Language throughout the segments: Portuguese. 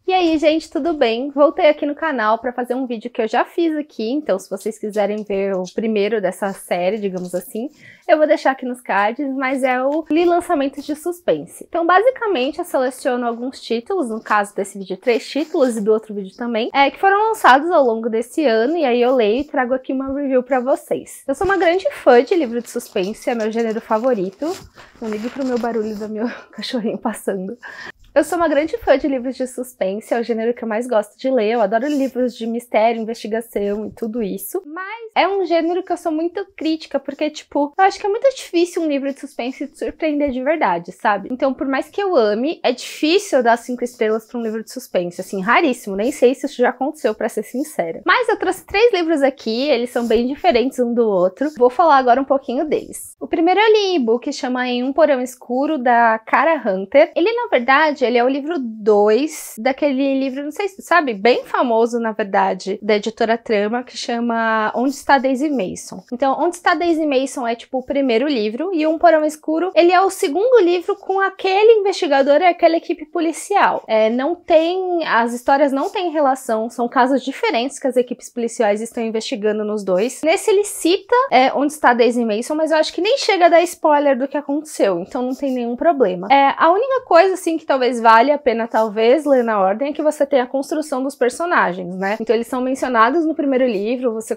E aí, gente, tudo bem? Voltei aqui no canal para fazer um vídeo que eu já fiz aqui, então se vocês quiserem ver o primeiro dessa série, digamos assim, eu vou deixar aqui nos cards, mas é o lançamentos de suspense. Então, basicamente, eu seleciono alguns títulos, no caso desse vídeo 3 títulos e do outro vídeo também, que foram lançados ao longo desse ano, e aí eu leio e trago aqui uma review para vocês. Eu sou uma grande fã de livro de suspense, é meu gênero favorito. Não ligue pro meu barulho do meu cachorrinho passando. Eu sou uma grande fã de livros de suspense, é o gênero que eu mais gosto de ler, eu adoro livros de mistério, investigação e tudo isso, mas é um gênero que eu sou muito crítica, porque, tipo, eu acho que é muito difícil um livro de suspense te surpreender de verdade, sabe? Então, por mais que eu ame, é difícil eu dar 5 estrelas pra um livro de suspense, assim, raríssimo, nem sei se isso já aconteceu, pra ser sincera. Mas eu trouxe 3 livros aqui, eles são bem diferentes um do outro, vou falar agora um pouquinho deles. O primeiro eu li e-book, chama Em um Porão Escuro, da Kara Hunter. Ele, na verdade, ele é o livro 2 daquele livro, não sei se sabe, bem famoso, na verdade, da editora Trama, que chama Onde Está Daisy Mason. Então, Onde Está Daisy Mason é, tipo, o primeiro livro, e Um Porão Escuro, ele é o segundo livro com aquele investigador e aquela equipe policial. Não tem, as histórias não têm relação, são casos diferentes que as equipes policiais estão investigando nos dois. Nesse ele cita Onde Está Daisy Mason, mas eu acho que nem chega a dar spoiler do que aconteceu, então não tem nenhum problema. A única coisa, assim, que talvez vale a pena, talvez, ler na ordem, é que você tem a construção dos personagens, né? Então eles são mencionados no primeiro livro, você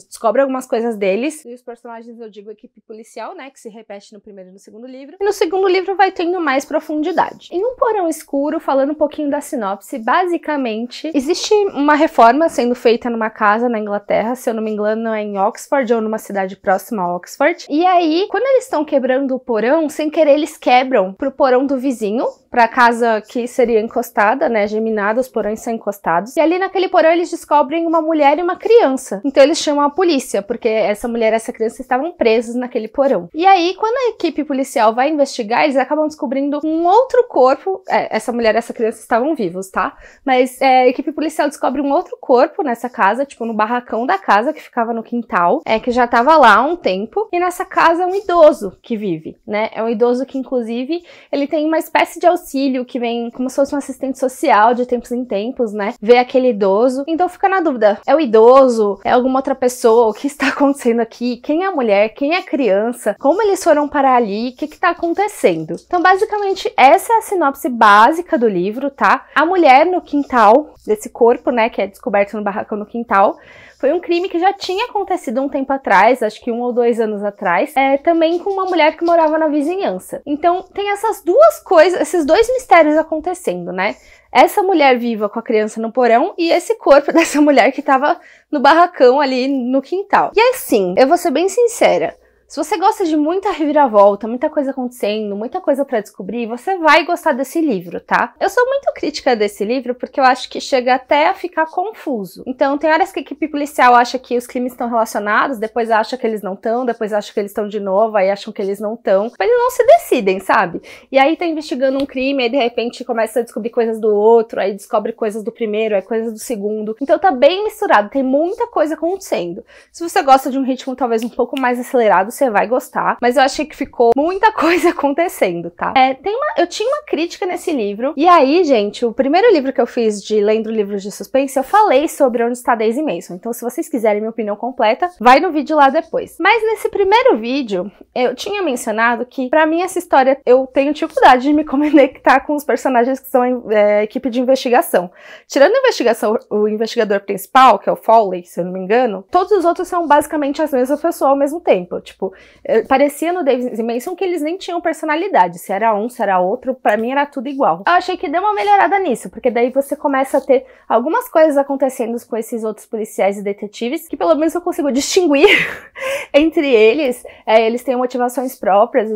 descobre algumas coisas deles, e os personagens, eu digo, equipe policial, né, que se repete no primeiro e no segundo livro, e no segundo livro vai tendo mais profundidade. Em Um Porão Escuro, falando um pouquinho da sinopse, basicamente, existe uma reforma sendo feita numa casa na Inglaterra, se eu não me engano é em Oxford, ou numa cidade próxima a Oxford, e aí, quando eles estão quebrando o porão, sem querer eles quebram pro porão do vizinho, pra casa que seria encostada, né, geminada, os porões são encostados, e ali naquele porão eles descobrem uma mulher e uma criança. Então eles chamam a polícia, porque essa mulher e essa criança estavam presos naquele porão. E aí, quando a equipe policial vai investigar, eles acabam descobrindo um outro corpo, essa mulher e essa criança estavam vivos, tá? Mas a equipe policial descobre um outro corpo nessa casa, tipo no barracão da casa, que ficava no quintal, que já tava lá há um tempo, e nessa casa é um idoso que vive, né? É um idoso que, inclusive, ele tem uma espécie de auxílio que vem como se fosse um assistente social de tempos em tempos, né? Vê aquele idoso. Então fica na dúvida, é o idoso? É alguma outra pessoa? O que está acontecendo aqui? Quem é a mulher? Quem é a criança? Como eles foram parar ali? O que está acontecendo? Então, basicamente, essa é a sinopse básica do livro, tá? A mulher no quintal desse corpo, né, que é descoberto no barracão no quintal, foi um crime que já tinha acontecido um tempo atrás, acho que 1 ou 2 anos atrás, também com uma mulher que morava na vizinhança. Então tem essas duas coisas, esses dois mistérios acontecendo, né? Essa mulher viva com a criança no porão e esse corpo dessa mulher que tava no barracão ali no quintal. E assim, eu vou ser bem sincera, se você gosta de muita reviravolta, muita coisa acontecendo, muita coisa pra descobrir, você vai gostar desse livro, tá? Eu sou muito crítica desse livro porque eu acho que chega até a ficar confuso. Então, tem horas que a equipe policial acha que os crimes estão relacionados, depois acha que eles não estão, depois acha que eles estão de novo, aí acham que eles não estão. Mas eles não se decidem, sabe? E aí tá investigando um crime, aí de repente começa a descobrir coisas do outro, aí descobre coisas do primeiro, aí coisas do segundo. Então tá bem misturado, tem muita coisa acontecendo. Se você gosta de um ritmo talvez um pouco mais acelerado, você vai gostar, mas eu achei que ficou muita coisa acontecendo, tá? Eu tinha uma crítica nesse livro, e aí, gente, o primeiro livro que eu fiz de lendo livros de suspense, eu falei sobre Onde Está Daisy Mason, então se vocês quiserem minha opinião completa, vai no vídeo lá depois. Mas nesse primeiro vídeo, eu tinha mencionado que, pra mim, essa história, eu tenho dificuldade de me conectar com os personagens que são equipe de investigação. Tirando a investigação, o investigador principal, que é o Foley, se eu não me engano, todos os outros são basicamente as mesmas pessoas ao mesmo tempo, tipo, parecia no Daisy Mason que eles nem tinham personalidade, se era um, se era outro, pra mim era tudo igual. Eu achei que deu uma melhorada nisso, porque daí você começa a ter algumas coisas acontecendo com esses outros policiais e detetives, que pelo menos eu consigo distinguir entre eles. Eles têm motivações próprias,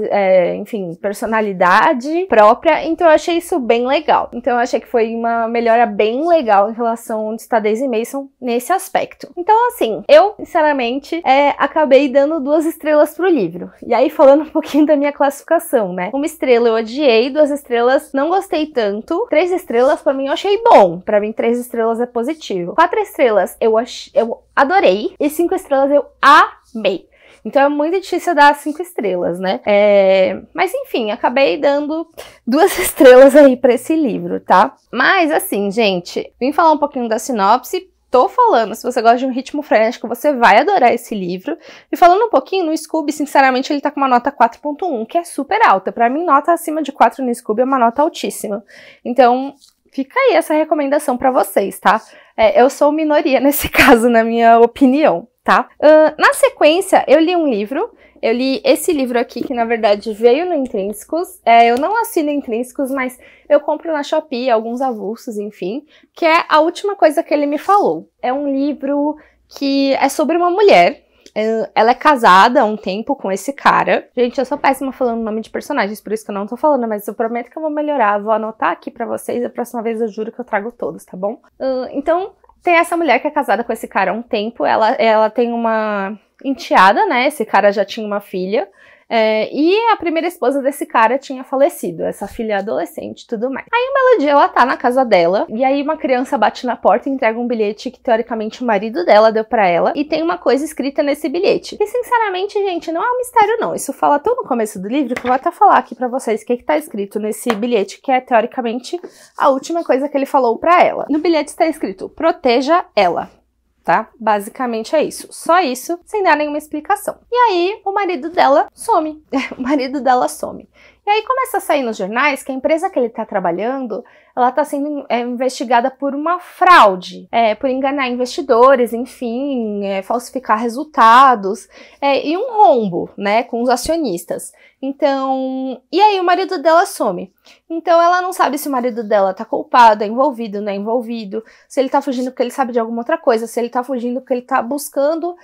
enfim, personalidade própria, então eu achei isso bem legal. Então eu achei que foi uma melhora bem legal em relação a Onde Está Daisy Mason nesse aspecto. Então, assim, eu, sinceramente, acabei dando 2 estrelas pro livro. E aí, falando um pouquinho da minha classificação, né? 1 estrela eu odiei, 2 estrelas não gostei tanto, 3 estrelas pra mim eu achei bom. Pra mim, 3 estrelas é positivo. 4 estrelas eu adorei, e 5 estrelas eu amei. Então é muito difícil dar 5 estrelas, né? Mas enfim, acabei dando 2 estrelas aí pra esse livro, tá? Mas assim, gente, vim falar um pouquinho da sinopse. Tô falando, se você gosta de um ritmo frenético, você vai adorar esse livro. E falando um pouquinho, no Scooby, sinceramente, ele tá com uma nota 4.1, que é super alta. Pra mim, nota acima de 4 no Scooby é uma nota altíssima. Então, fica aí essa recomendação pra vocês, tá? Eu sou minoria nesse caso, na minha opinião, tá? Na sequência, eu li um livro. Eu li esse livro aqui, que na verdade veio no Intrínsecos. Eu não assino Intrínsecos, mas eu compro na Shopee, alguns avulsos, enfim. Que é A Última Coisa que Ele Me Falou. É um livro que é sobre uma mulher. Ela é casada há um tempo com esse cara. Gente, eu sou péssima falando o nome de personagens, por isso que eu não tô falando, mas eu prometo que eu vou melhorar. Vou anotar aqui pra vocês, a próxima vez eu juro que eu trago todos, tá bom? Então, tem essa mulher que é casada com esse cara há um tempo. Ela tem uma enteada, né? Esse cara já tinha uma filha. E a primeira esposa desse cara tinha falecido, essa filha adolescente e tudo mais. Aí um belo dia ela tá na casa dela, e aí uma criança bate na porta e entrega um bilhete que teoricamente o marido dela deu pra ela, e tem uma coisa escrita nesse bilhete. E sinceramente, gente, não é um mistério não, isso fala tão no começo do livro que eu vou até falar aqui pra vocês o que tá escrito nesse bilhete, que é teoricamente a última coisa que ele falou pra ela. No bilhete está escrito: proteja ela. Tá? Basicamente é isso. Só isso, sem dar nenhuma explicação. E aí, o marido dela some. O marido dela some. E aí começa a sair nos jornais que a empresa que ele tá trabalhando, ela tá sendo investigada por uma fraude, por enganar investidores, enfim, falsificar resultados, e um rombo, né, com os acionistas. Então, e aí o marido dela some. Então ela não sabe se o marido dela tá culpado, é envolvido, não é envolvido, se ele tá fugindo porque ele sabe de alguma outra coisa, se ele tá fugindo porque ele tá buscando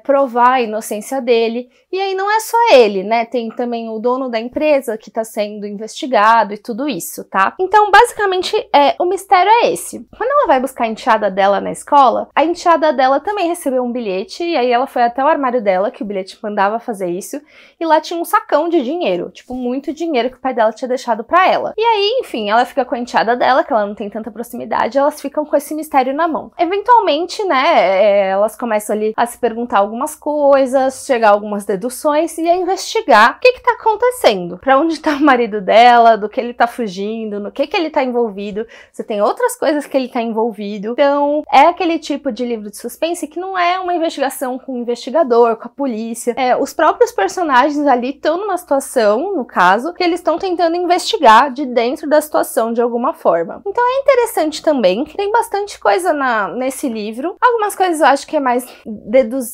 provar a inocência dele. E aí não é só ele, né? Tem também o dono da empresa que tá sendo investigado e tudo isso, tá? Então, basicamente, o mistério é esse. Quando ela vai buscar a enteada dela na escola, a enteada dela também recebeu um bilhete, e aí ela foi até o armário dela, que o bilhete mandava fazer isso, e lá tinha um sacão de dinheiro, tipo, muito dinheiro que o pai dela tinha deixado pra ela. E aí, enfim, ela fica com a enteada dela, que ela não tem tanta proximidade, elas ficam com esse mistério na mão. Eventualmente, né, elas começam ali a se perguntar algumas coisas, chegar a algumas deduções e a investigar o que tá acontecendo, pra onde tá o marido dela, do que ele tá fugindo, no que ele tá envolvido, se tem outras coisas que ele tá envolvido. Então, é aquele tipo de livro de suspense que não é uma investigação com o investigador, com a polícia. Os próprios personagens ali estão numa situação, no caso, que eles estão tentando investigar de dentro da situação de alguma forma. Então é interessante também, tem bastante coisa nesse livro. Algumas coisas eu acho que é mais deduzível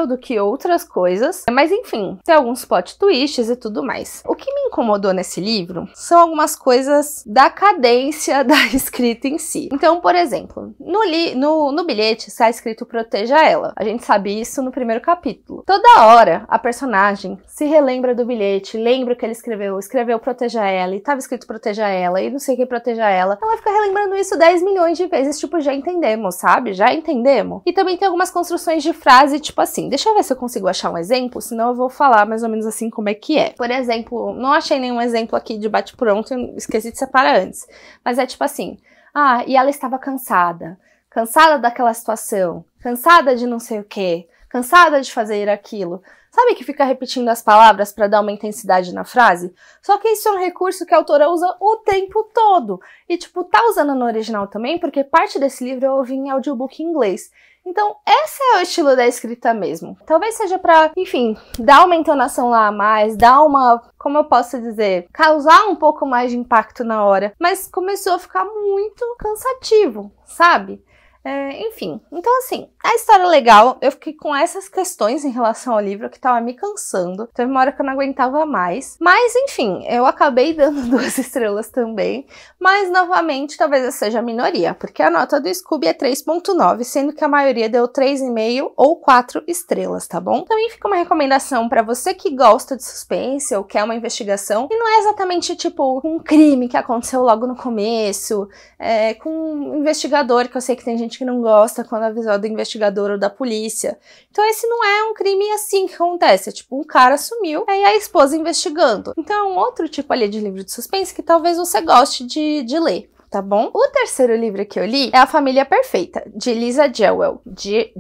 do que outras coisas, mas enfim, tem alguns plot twists e tudo mais. O que me incomodou nesse livro são algumas coisas da cadência da escrita em si. Então, por exemplo, no bilhete está escrito proteja ela. A gente sabe isso no primeiro capítulo. Toda hora a personagem se relembra do bilhete, lembra o que ele escreveu proteja ela, e tava escrito proteja ela, e não sei o que proteja ela. Ela fica relembrando isso 10 milhões de vezes, tipo, já entendemos, sabe? Já entendemos. E também tem algumas construções de frase, tipo assim, deixa eu ver se eu consigo achar um exemplo, senão eu vou falar mais ou menos assim como é que é. Por exemplo, não achei nenhum exemplo aqui de bate-pronto, esqueci de separar antes. Mas é tipo assim, e ela estava cansada daquela situação, cansada de não sei o quê, cansada de fazer aquilo. Sabe que fica repetindo as palavras para dar uma intensidade na frase? Só que isso é um recurso que a autora usa o tempo todo. E, tipo, tá usando no original também, porque parte desse livro eu ouvi em audiobook em inglês. Então, esse é o estilo da escrita mesmo. Talvez seja pra, enfim, dar uma entonação lá a mais, dar uma, como eu posso dizer, causar um pouco mais de impacto na hora. Mas começou a ficar muito cansativo, sabe? Enfim, então assim, a história é legal, eu fiquei com essas questões em relação ao livro que tava me cansando, teve uma hora que eu não aguentava mais, mas enfim, eu acabei dando 2 estrelas também, mas novamente talvez eu seja a minoria, porque a nota do Scooby é 3.9, sendo que a maioria deu 3,5 ou 4 estrelas, tá bom? Também fica uma recomendação pra você que gosta de suspense ou quer uma investigação, e não é exatamente tipo um crime que aconteceu logo no começo, com um investigador, que eu sei que tem gente que não gosta quando avisa do investigador ou da polícia. Então esse não é um crime assim que acontece, é tipo um cara sumiu e a esposa investigando. Então é um outro tipo ali de livro de suspense que talvez você goste de ler. tá bom? O terceiro livro que eu li é A Família Perfeita, de Lisa Jewell.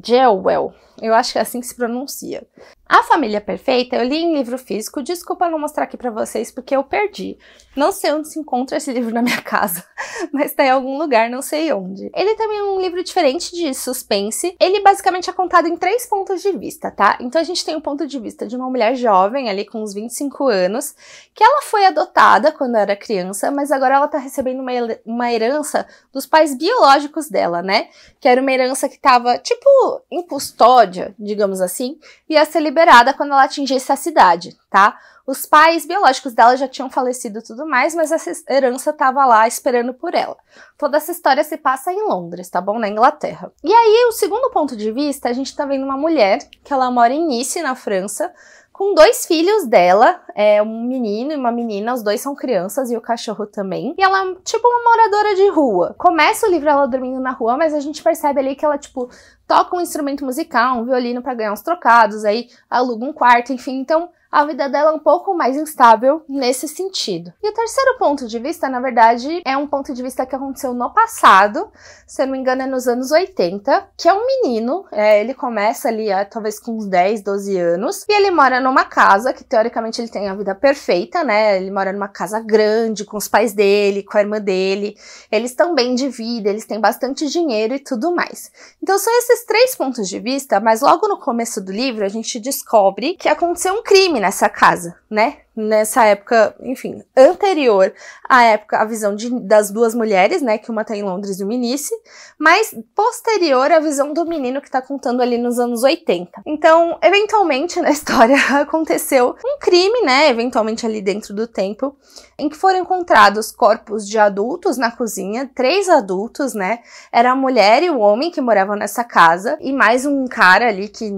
Jewell. Eu acho que é assim que se pronuncia. A Família Perfeita eu li em livro físico. Desculpa não mostrar aqui pra vocês porque eu perdi. Não sei onde se encontra esse livro na minha casa, mas tá em algum lugar, não sei onde. Ele também é um livro diferente de suspense. Ele basicamente é contado em 3 pontos de vista, tá? Então a gente tem o ponto de vista de uma mulher jovem, ali com uns 25 anos, que ela foi adotada quando era criança, mas agora ela tá recebendo uma herança dos pais biológicos dela, né? Que era uma herança que tava, tipo, em custódia, digamos assim, ia ser liberada quando ela atingisse a cidade, tá? Os pais biológicos dela já tinham falecido e tudo mais, mas essa herança tava lá esperando por ela. Toda essa história se passa em Londres, tá bom? Na Inglaterra. E aí, o segundo ponto de vista, a gente tá vendo uma mulher que ela mora em Nice, na França, com 2 filhos dela, um menino e uma menina, os 2 são crianças e o cachorro também. E ela é tipo uma moradora de rua. Começa o livro ela dormindo na rua, mas a gente percebe ali que ela, tipo, toca um instrumento musical, um violino pra ganhar uns trocados, aí aluga um quarto, enfim. Então, a vida dela é um pouco mais instável nesse sentido. E o terceiro ponto de vista, na verdade, é um ponto de vista que aconteceu no passado, se eu não me engano é nos anos 80, que é um menino, ele começa ali talvez com uns 10, 12 anos, e ele mora numa casa que teoricamente ele tem a vida perfeita, né? Ele mora numa casa grande, com os pais dele, com a irmã dele, eles estão bem de vida, eles têm bastante dinheiro e tudo mais. Então são esses 3 pontos de vista, mas logo no começo do livro a gente descobre que aconteceu um crime nessa casa, né? Nessa época, enfim, anterior à época, a visão das 2 mulheres, né, que uma tá em Londres e uma em Nice, mas posterior à visão do menino que tá contando ali nos anos 80. Então, eventualmente na história aconteceu um crime, né, eventualmente ali dentro do tempo, em que foram encontrados corpos de adultos na cozinha, 3 adultos, né, era a mulher e o homem que moravam nessa casa, e mais um cara ali que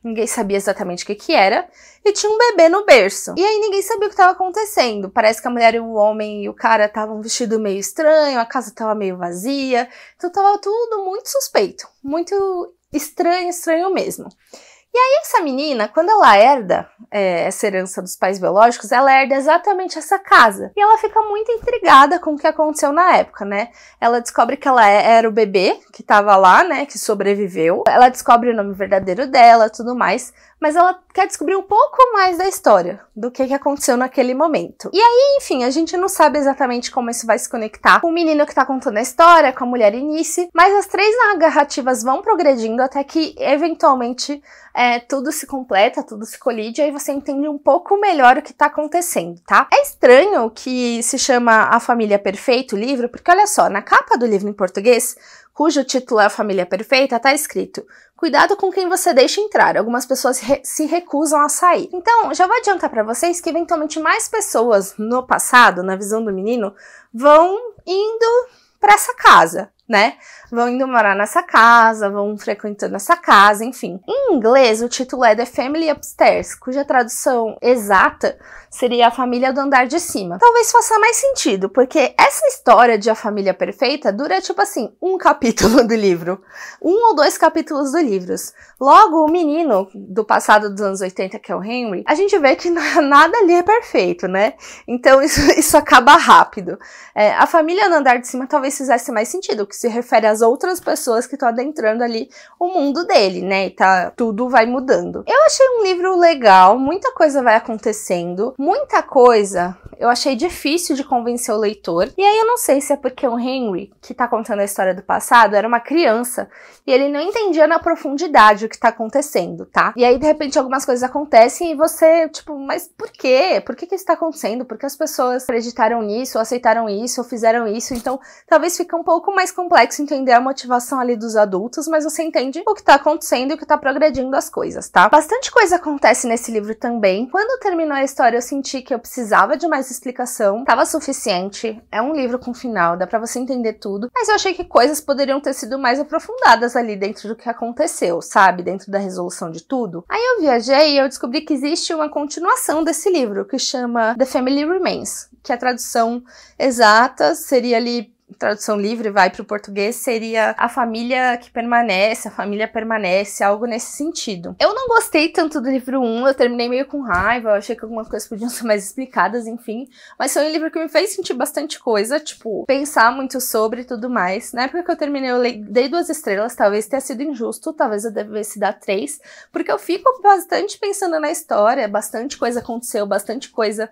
ninguém sabia exatamente o que era, e tinha um bebê no berço. E aí ninguém sabia o que estava acontecendo. Parece que a mulher e o homem e o cara estavam vestidos meio estranho, a casa estava meio vazia. Então tava tudo muito suspeito. Muito estranho mesmo. E aí essa menina, quando ela herda essa herança dos pais biológicos, ela herda exatamente essa casa. E ela fica muito intrigada com o que aconteceu na época, né? Ela descobre que ela era o bebê que tava lá, né? Que sobreviveu. Ela descobre o nome verdadeiro dela, tudo mais. Mas ela quer descobrir um pouco mais da história, do que aconteceu naquele momento. E aí, enfim, a gente não sabe exatamente como isso vai se conectar com o menino que tá contando a história, com a mulher Nice, mas as 3 narrativas vão progredindo até que, eventualmente, tudo se completa, tudo se colide, e aí você entende um pouco melhor o que tá acontecendo, tá? É estranho que se chama A Família Perfeita, o livro, porque olha só, na capa do livro em português, cujo título é A Família Perfeita, tá escrito: cuidado com quem você deixa entrar, algumas pessoas se recusam a sair. Então, já vou adiantar pra vocês que eventualmente mais pessoas no passado, na visão do menino, vão indo pra essa casa, né? Vão indo morar nessa casa, vão frequentando essa casa, enfim. Em inglês, o título é The Family Upstairs, cuja tradução exata seria A Família do Andar de Cima. Talvez faça mais sentido, porque essa história de A Família Perfeita dura, tipo assim, um capítulo do livro. 1 ou 2 capítulos do livro. Logo, o menino do passado dos anos 80, que é o Henry, a gente vê que nada ali é perfeito, né? Então, isso acaba rápido. A Família do Andar de Cima talvez fizesse mais sentido, que se refere às outras pessoas que estão adentrando ali o mundo dele, né? E tudo vai mudando. Eu achei um livro legal, muita coisa vai acontecendo, muita coisa eu achei difícil de convencer o leitor. E aí eu não sei se é porque o Henry, que tá contando a história do passado, era uma criança e ele não entendia na profundidade o que tá acontecendo, tá? E aí, de repente, algumas coisas acontecem e você, tipo, mas por quê? Por que isso tá acontecendo? Por que as pessoas acreditaram nisso, ou aceitaram isso, ou fizeram isso? Então, talvez fique um pouco mais complexo entender a motivação ali dos adultos, mas você entende o que tá acontecendo e o que tá progredindo as coisas, tá? Bastante coisa acontece nesse livro também. Quando terminou a história, eu senti que eu precisava de mais explicação. Tava suficiente. É um livro com final, dá pra você entender tudo. Mas eu achei que coisas poderiam ter sido mais aprofundadas ali dentro do que aconteceu, sabe? Dentro da resolução de tudo. Aí eu viajei e eu descobri que existe uma continuação desse livro, que chama The Family Remains, que a tradução exata seria ali tradução livre, vai para o português, seria A Família que Permanece, A Família Permanece, algo nesse sentido. Eu não gostei tanto do livro 1, eu terminei meio com raiva, eu achei que algumas coisas podiam ser mais explicadas, enfim, mas foi um livro que me fez sentir bastante coisa, tipo, pensar muito sobre e tudo mais. Na época que eu terminei, eu dei 2 estrelas, talvez tenha sido injusto, talvez eu devesse dar 3, porque eu fico bastante pensando na história, bastante coisa aconteceu, bastante coisa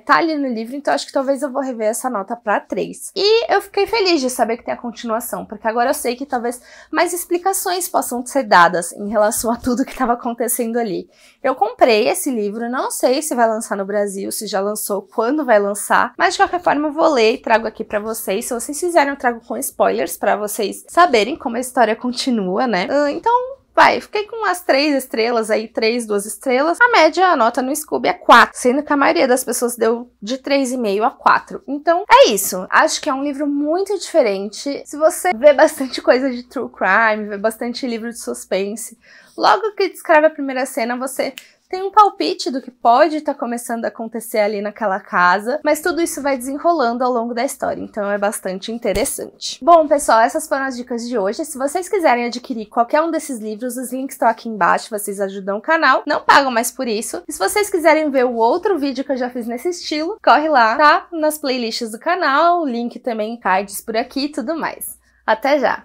tá ali no livro, então acho que talvez eu vou rever essa nota pra 3. E eu fiquei feliz de saber que tem a continuação, porque agora eu sei que talvez mais explicações possam ser dadas em relação a tudo que estava acontecendo ali. Eu comprei esse livro, não sei se vai lançar no Brasil, se já lançou, quando vai lançar, mas de qualquer forma eu vou ler e trago aqui pra vocês. Se vocês fizerem, eu trago com spoilers pra vocês saberem como a história continua, né? Então, fiquei com umas 3 estrelas aí, 3, 2 estrelas. A média, a nota no Scooby é 4, sendo que a maioria das pessoas deu de 3,5 a 4. Então, é isso. Acho que é um livro muito diferente. Se você vê bastante coisa de true crime, vê bastante livro de suspense, logo que descreve a primeira cena, você tem um palpite do que pode estar começando a acontecer ali naquela casa, mas tudo isso vai desenrolando ao longo da história, então é bastante interessante. Bom, pessoal, essas foram as dicas de hoje. Se vocês quiserem adquirir qualquer um desses livros, os links estão aqui embaixo, vocês ajudam o canal, não pagam mais por isso. E se vocês quiserem ver o outro vídeo que eu já fiz nesse estilo, corre lá, tá? Nas playlists do canal, link também em cards por aqui e tudo mais. Até já!